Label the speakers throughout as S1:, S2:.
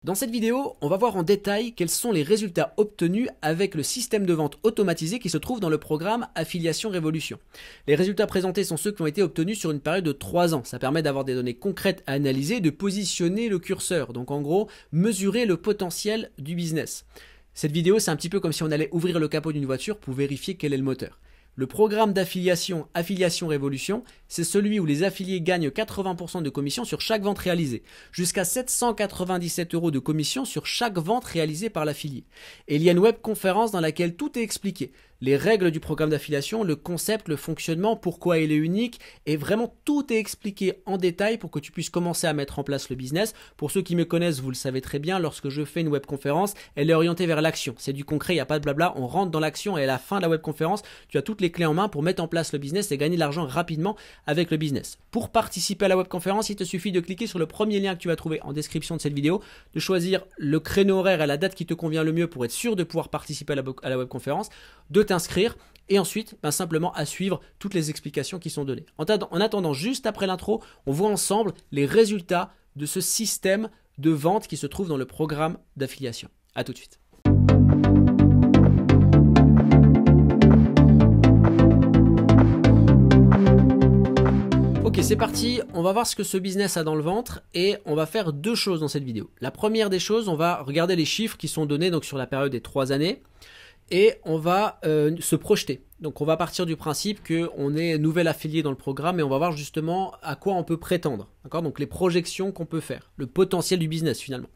S1: Dans cette vidéo, on va voir en détail quels sont les résultats obtenus avec le système de vente automatisé qui se trouve dans le programme Affiliation Révolution. Les résultats présentés sont ceux qui ont été obtenus sur une période de 3 ans. Ça permet d'avoir des données concrètes à analyser et de positionner le curseur. Donc en gros, mesurer le potentiel du business. Cette vidéo, c'est un petit peu comme si on allait ouvrir le capot d'une voiture pour vérifier quel est le moteur. Le programme d'affiliation Affiliation Révolution, c'est celui où les affiliés gagnent 80% de commission sur chaque vente réalisée, jusqu'à 797 € de commission sur chaque vente réalisée par l'affilié. Et il y a une webconférence dans laquelle tout est expliqué. Les règles du programme d'affiliation, le concept, le fonctionnement, pourquoi il est unique, et vraiment tout est expliqué en détail pour que tu puisses commencer à mettre en place le business. Pour ceux qui me connaissent, vous le savez très bien, lorsque je fais une webconférence, elle est orientée vers l'action. C'est du concret, il n'y a pas de blabla, on rentre dans l'action et à la fin de la webconférence, tu as toutes les clés en main pour mettre en place le business et gagner de l'argent rapidement avec le business. Pour participer à la webconférence, il te suffit de cliquer sur le premier lien que tu vas trouver en description de cette vidéo, de choisir le créneau horaire et la date qui te convient le mieux pour être sûr de pouvoir participer à la webconférence, de t'inscrire et ensuite simplement à suivre toutes les explications qui sont données. En attendant, juste après l'intro, on voit ensemble les résultats de ce système de vente qui se trouve dans le programme d'affiliation. À tout de suite. Ok, c'est parti, on va voir ce que ce business a dans le ventre et on va faire deux choses dans cette vidéo. La première des choses, on va regarder les chiffres qui sont donnés donc sur la période des 3 années et on va se projeter. Donc on va partir du principe qu'on est nouvel affilié dans le programme et on va voir justement à quoi on peut prétendre. D'accord ? Donc les projections qu'on peut faire, le potentiel du business finalement.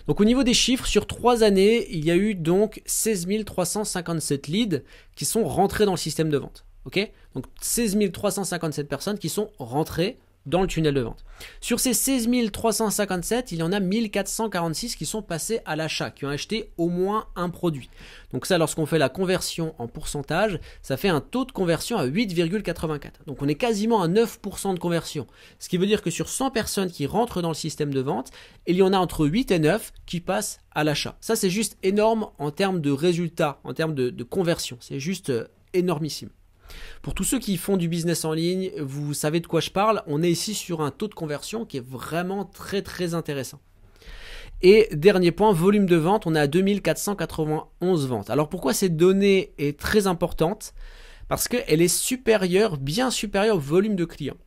S1: Donc au niveau des chiffres, sur 3 années, il y a eu donc 16 357 leads qui sont rentrés dans le système de vente. Ok, donc 16 357 personnes qui sont rentrées dans le tunnel de vente. Sur ces 16 357, il y en a 1446 qui sont passés à l'achat, qui ont acheté au moins un produit. Donc ça, lorsqu'on fait la conversion en pourcentage, ça fait un taux de conversion à 8,84. Donc on est quasiment à 9% de conversion. Ce qui veut dire que sur 100 personnes qui rentrent dans le système de vente, il y en a entre 8 et 9 qui passent à l'achat. Ça, c'est juste énorme en termes de résultats, en termes de conversion. C'est juste énormissime. Pour tous ceux qui font du business en ligne, vous savez de quoi je parle. On est ici sur un taux de conversion qui est vraiment très intéressant. Et dernier point, volume de vente, on est à 2491 ventes. Alors pourquoi cette donnée est très importante ? Parce qu'elle est supérieure, bien supérieure au volume de clients.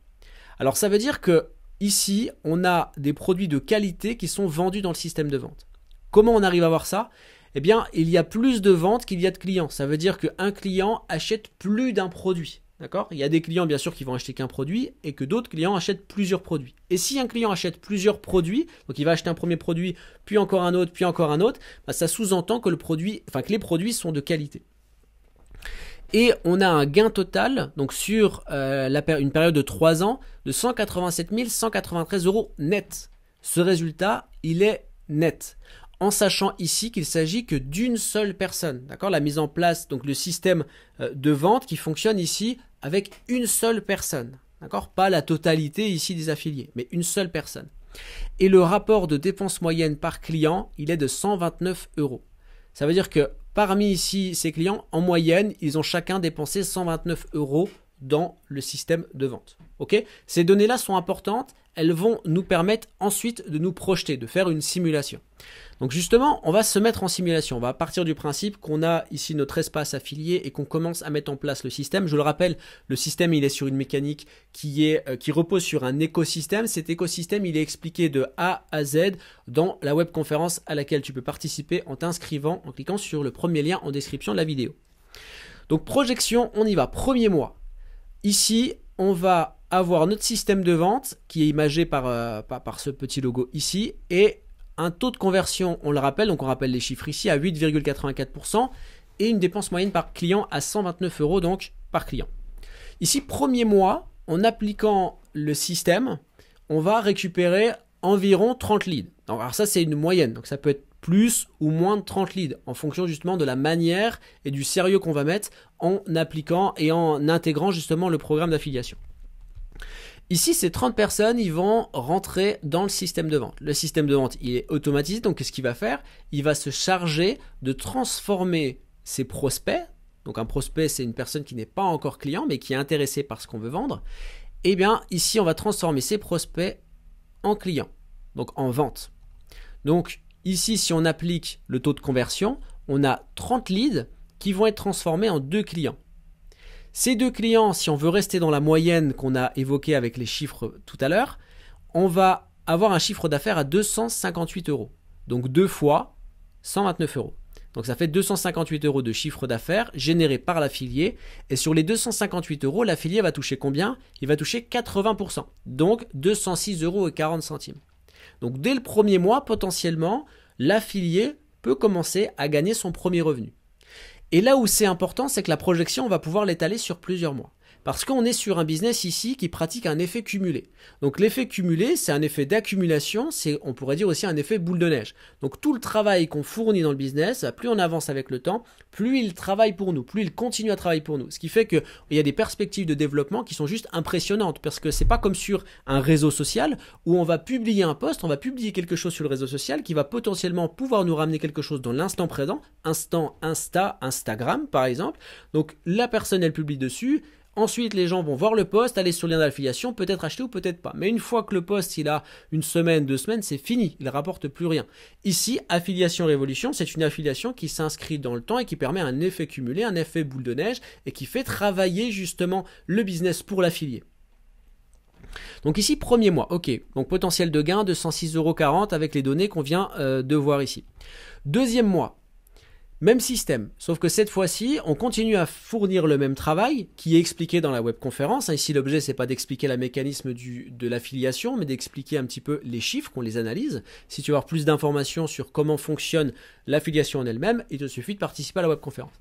S1: Alors ça veut dire que ici, on a des produits de qualité qui sont vendus dans le système de vente. Comment on arrive à voir ça ? Eh bien, il y a plus de ventes qu'il y a de clients. Ça veut dire qu'un client achète plus d'un produit. D'accord ? Il y a des clients, bien sûr, qui vont acheter qu'un produit et que d'autres clients achètent plusieurs produits. Et si un client achète plusieurs produits, donc il va acheter un premier produit, puis encore un autre, puis encore un autre, bah ça sous-entend que que les produits sont de qualité. Et on a un gain total, donc sur une période de 3 ans, de 187 193 € net. Ce résultat, il est net. En sachant ici qu'il s'agit que d'une seule personne. D'accord ? La mise en place, donc le système de vente qui fonctionne ici avec une seule personne. D'accord ? Pas la totalité ici des affiliés, mais une seule personne. Et le rapport de dépenses moyennes par client, il est de 129 €. Ça veut dire que parmi ici ces clients, en moyenne, ils ont chacun dépensé 129 € dans le système de vente. Ok ? Ces données-là sont importantes. Elles vont nous permettre ensuite de nous projeter, de faire une simulation. Donc justement, on va se mettre en simulation. On va partir du principe qu'on a ici notre espace affilié et qu'on commence à mettre en place le système. Je le rappelle, le système, il est sur une mécanique qui repose sur un écosystème. Cet écosystème, il est expliqué de A à Z dans la webconférence à laquelle tu peux participer en t'inscrivant, en cliquant sur le premier lien en description de la vidéo. Donc projection, on y va. Premier mois. Ici, on va avoir notre système de vente qui est imagé par ce petit logo ici et un taux de conversion, on le rappelle, donc on rappelle les chiffres ici à 8,84% et une dépense moyenne par client à 129 € donc par client. Ici, premier mois, en appliquant le système, on va récupérer environ 30 leads. Donc, alors ça, c'est une moyenne, donc ça peut être plus ou moins de 30 leads en fonction justement de la manière et du sérieux qu'on va mettre en appliquant et en intégrant justement le programme d'affiliation. Ici, ces 30 personnes, ils vont rentrer dans le système de vente. Le système de vente, il est automatisé, donc qu'est-ce qu'il va faire ? Il va se charger de transformer ses prospects. Donc un prospect, c'est une personne qui n'est pas encore client, mais qui est intéressée par ce qu'on veut vendre. Eh bien, ici, on va transformer ces prospects en clients, donc en vente. Donc Ici, si on applique le taux de conversion, on a 30 leads qui vont être transformés en 2 clients. Ces 2 clients, si on veut rester dans la moyenne qu'on a évoquée avec les chiffres tout à l'heure, on va avoir un chiffre d'affaires à 258 euros. Donc 2 fois 129 euros. Donc ça fait 258 euros de chiffre d'affaires généré par l'affilié. Et sur les 258 euros, l'affilié va toucher combien? Il va toucher 80%. Donc 206,40 euros. Donc dès le premier mois, potentiellement, l'affilié peut commencer à gagner son premier revenu. Et là où c'est important, c'est que la projection, on va pouvoir l'étaler sur plusieurs mois. Parce qu'on est sur un business ici qui pratique un effet cumulé. Donc l'effet cumulé, c'est un effet d'accumulation, c'est, on pourrait dire aussi un effet boule de neige. Donc tout le travail qu'on fournit dans le business, plus on avance avec le temps, plus il travaille pour nous, plus il continue à travailler pour nous. Ce qui fait qu'il y a des perspectives de développement qui sont juste impressionnantes, parce que c'est pas comme sur un réseau social où on va publier un post, on va publier quelque chose sur le réseau social qui va potentiellement pouvoir nous ramener quelque chose dans l'instant présent, instant Instagram par exemple. Donc la personne elle publie dessus. Ensuite, les gens vont voir le post, aller sur le lien d'affiliation, peut-être acheter ou peut-être pas. Mais une fois que le post il a une semaine, 2 semaines, c'est fini, il ne rapporte plus rien. Ici, Affiliation Révolution, c'est une affiliation qui s'inscrit dans le temps et qui permet un effet cumulé, un effet boule de neige et qui fait travailler justement le business pour l'affilié. Donc ici, premier mois, ok, donc potentiel de gain de 106,40 euros avec les données qu'on vient de voir ici. Deuxième mois. Même système, sauf que cette fois-ci, on continue à fournir le même travail qui est expliqué dans la webconférence. Ici, l'objet, c'est pas d'expliquer le mécanisme de l'affiliation, mais d'expliquer un petit peu les chiffres, qu'on les analyse. Si tu veux avoir plus d'informations sur comment fonctionne l'affiliation en elle-même, il te suffit de participer à la webconférence.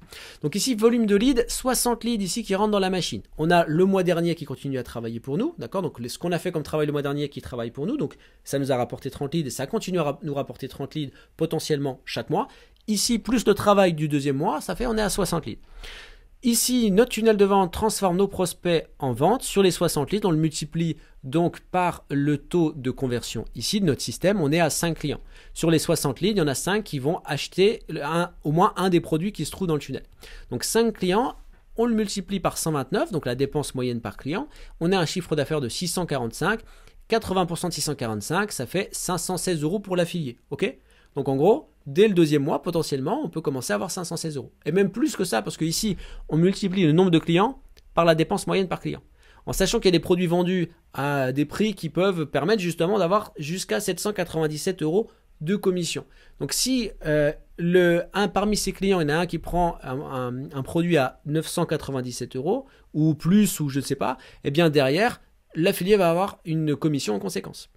S1: Donc ici, volume de leads, 60 leads ici qui rentrent dans la machine. On a le mois dernier qui continue à travailler pour nous, d'accord? Donc ce qu'on a fait comme travail le mois dernier qui travaille pour nous, donc ça nous a rapporté 30 leads et ça continue à nous rapporter 30 leads potentiellement chaque mois. Ici, plus le travail du deuxième mois, ça fait on est à 60 leads. Ici, notre tunnel de vente transforme nos prospects en vente. Sur les 60 leads, on le multiplie donc par le taux de conversion. Ici, de notre système, on est à 5 clients. Sur les 60 leads, il y en a 5 qui vont acheter au moins un des produits qui se trouvent dans le tunnel. Donc 5 clients, on le multiplie par 129, donc la dépense moyenne par client. On a un chiffre d'affaires de 645. 80% de 645, ça fait 516 euros pour l'affilié. Ok ? Donc en gros, dès le deuxième mois, potentiellement, on peut commencer à avoir 516 euros. Et même plus que ça, parce qu'ici, on multiplie le nombre de clients par la dépense moyenne par client. En sachant qu'il y a des produits vendus à des prix qui peuvent permettre justement d'avoir jusqu'à 797 euros de commission. Donc si parmi ces clients, il y en a un qui prend un produit à 997 euros, ou plus, ou je ne sais pas, eh bien derrière, l'affilié va avoir une commission en conséquence.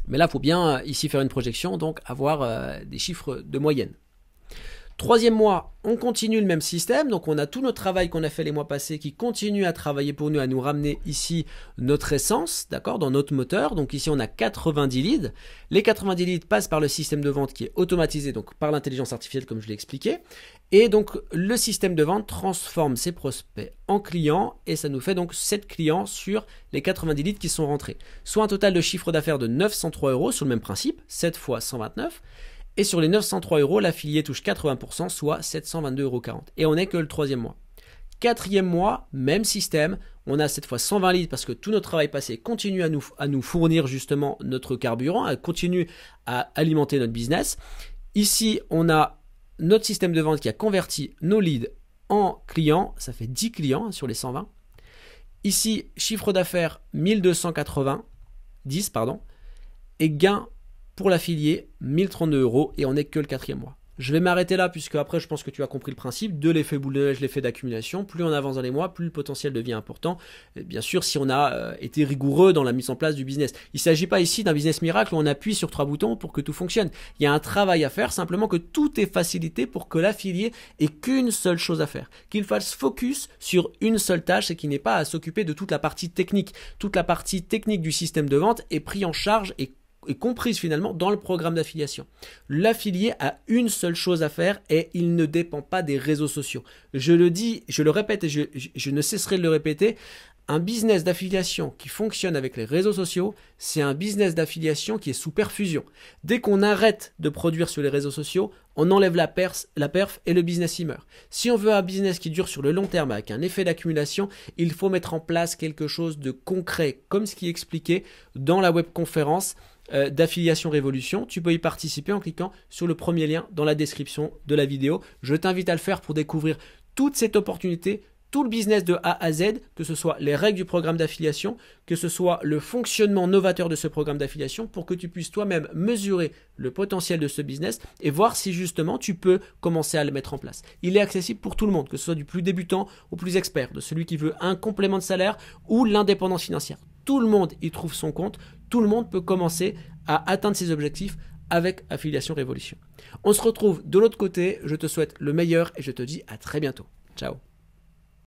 S1: Mais là, il faut bien ici faire une projection, donc avoir des chiffres de moyenne. Troisième mois, on continue le même système. Donc, on a tout notre travail qu'on a fait les mois passés qui continue à travailler pour nous, à nous ramener ici notre essence, d'accord, dans notre moteur. Donc, ici, on a 90 leads. Les 90 leads passent par le système de vente qui est automatisé, donc par l'intelligence artificielle, comme je l'ai expliqué. Et donc, le système de vente transforme ces prospects en clients et ça nous fait donc 7 clients sur les 90 leads qui sont rentrés. Soit un total de chiffre d'affaires de 903 euros sur le même principe, 7 fois 129. Et sur les 903 euros, l'affilié touche 80%, soit 722,40 euros. Et on n'est que le troisième mois. Quatrième mois, même système. On a cette fois 120 leads parce que tout notre travail passé continue à nous fournir justement notre carburant, continue à alimenter notre business. Ici, on a notre système de vente qui a converti nos leads en clients. Ça fait 10 clients sur les 120. Ici, chiffre d'affaires 10 pardon. Et gain pour l'affilié, 1032 euros et on n'est que le quatrième mois. Je vais m'arrêter là puisque après je pense que tu as compris le principe de l'effet boule de neige, l'effet d'accumulation. Plus on avance dans les mois, plus le potentiel devient important. Et bien sûr, si on a été rigoureux dans la mise en place du business. Il ne s'agit pas ici d'un business miracle où on appuie sur 3 boutons pour que tout fonctionne. Il y a un travail à faire, simplement que tout est facilité pour que l'affilié ait qu'une seule chose à faire. Qu'il fasse focus sur une seule tâche et qu'il n'ait pas à s'occuper de toute la partie technique. Toute la partie technique du système de vente est prise en charge et comprise finalement dans le programme d'affiliation. L'affilié a une seule chose à faire et il ne dépend pas des réseaux sociaux. Je le dis, je le répète et je ne cesserai de le répéter, un business d'affiliation qui fonctionne avec les réseaux sociaux, c'est un business d'affiliation qui est sous perfusion. Dès qu'on arrête de produire sur les réseaux sociaux, on enlève la perf et le business y meurt. Si on veut un business qui dure sur le long terme avec un effet d'accumulation, il faut mettre en place quelque chose de concret, comme ce qui est expliqué dans la webconférence, d'Affiliation Révolution. Tu peux y participer en cliquant sur le premier lien dans la description de la vidéo. Je t'invite à le faire pour découvrir toute cette opportunité, tout le business de A à Z, que ce soit les règles du programme d'affiliation, que ce soit le fonctionnement novateur de ce programme d'affiliation, pour que tu puisses toi-même mesurer le potentiel de ce business et voir si justement tu peux commencer à le mettre en place. Il est accessible pour tout le monde, que ce soit du plus débutant au plus expert, de celui qui veut un complément de salaire ou l'indépendance financière. Tout le monde y trouve son compte, tout le monde peut commencer à atteindre ses objectifs avec Affiliation Révolution. On se retrouve de l'autre côté, je te souhaite le meilleur et je te dis à très bientôt. Ciao.